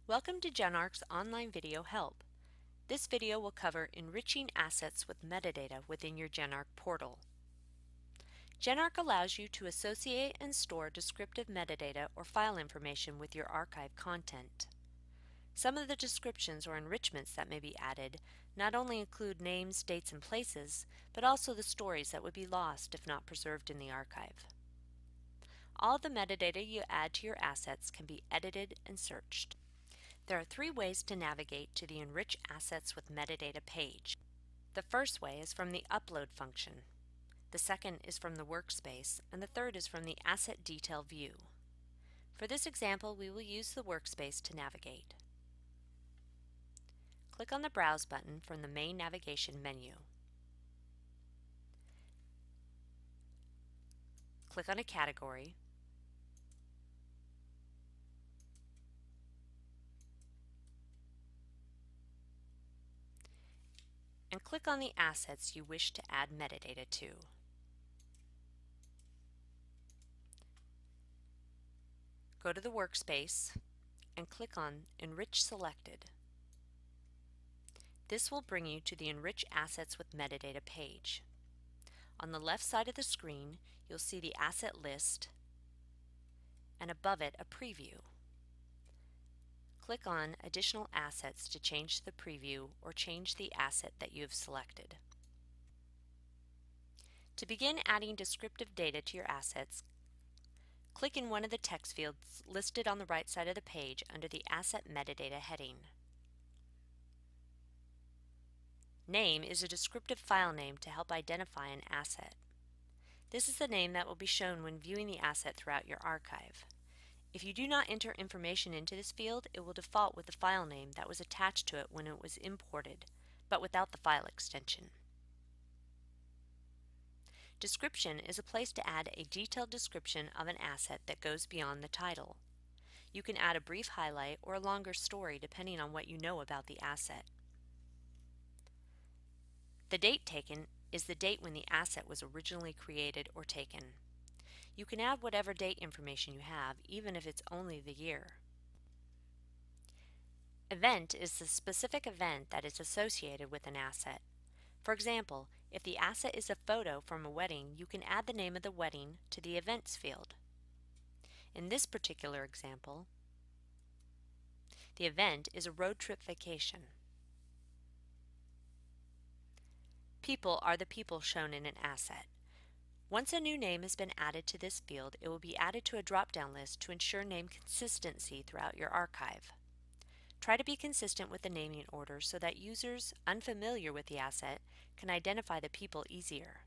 Welcome to Gen-Ark's online video help. This video will cover enriching assets with metadata within your Gen-Ark portal. Gen-Ark allows you to associate and store descriptive metadata or file information with your archive content. Some of the descriptions or enrichments that may be added not only include names, dates, and places, but also the stories that would be lost if not preserved in the archive. All the metadata you add to your assets can be edited and searched. There are three ways to navigate to the Enrich Assets with Metadata page. The first way is from the Upload function. The second is from the Workspace, and the third is from the Asset Detail view. For this example, we will use the Workspace to navigate. Click on the Browse button from the main navigation menu. Click on a category, and click on the assets you wish to add metadata to. Go to the Workspace and click on Enrich Selected. This will bring you to the Enrich Assets with Metadata page. On the left side of the screen, you'll see the asset list and above it a preview. Click on Additional Assets to change the preview or change the asset that you have selected. To begin adding descriptive data to your assets, click in one of the text fields listed on the right side of the page under the Asset Metadata heading. Name is a descriptive file name to help identify an asset. This is the name that will be shown when viewing the asset throughout your archive. If you do not enter information into this field, it will default with the file name that was attached to it when it was imported, but without the file extension. Description is a place to add a detailed description of an asset that goes beyond the title. You can add a brief highlight or a longer story depending on what you know about the asset. The date taken is the date when the asset was originally created or taken. You can add whatever date information you have, even if it's only the year. Event is the specific event that is associated with an asset. For example, if the asset is a photo from a wedding, you can add the name of the wedding to the Events field. In this particular example, the event is a road trip vacation. People are the people shown in an asset. Once a new name has been added to this field, it will be added to a drop-down list to ensure name consistency throughout your archive. Try to be consistent with the naming order so that users unfamiliar with the asset can identify the people easier.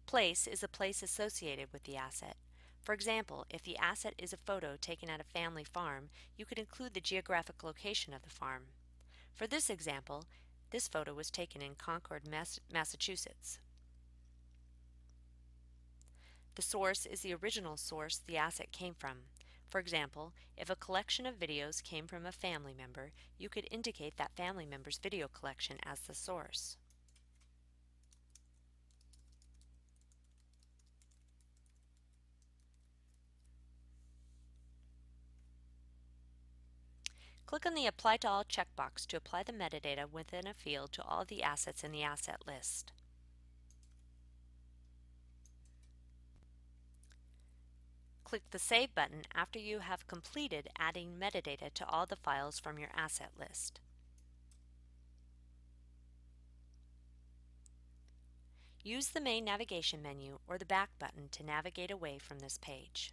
Place is a place associated with the asset. For example, if the asset is a photo taken at a family farm, you could include the geographic location of the farm. For this example, this photo was taken in Concord, Massachusetts. The source is the original source the asset came from. For example, if a collection of videos came from a family member, you could indicate that family member's video collection as the source. Click on the Apply to All checkbox to apply the metadata within a field to all of the assets in the asset list. Click the Save button after you have completed adding metadata to all the files from your asset list. Use the main navigation menu or the back button to navigate away from this page.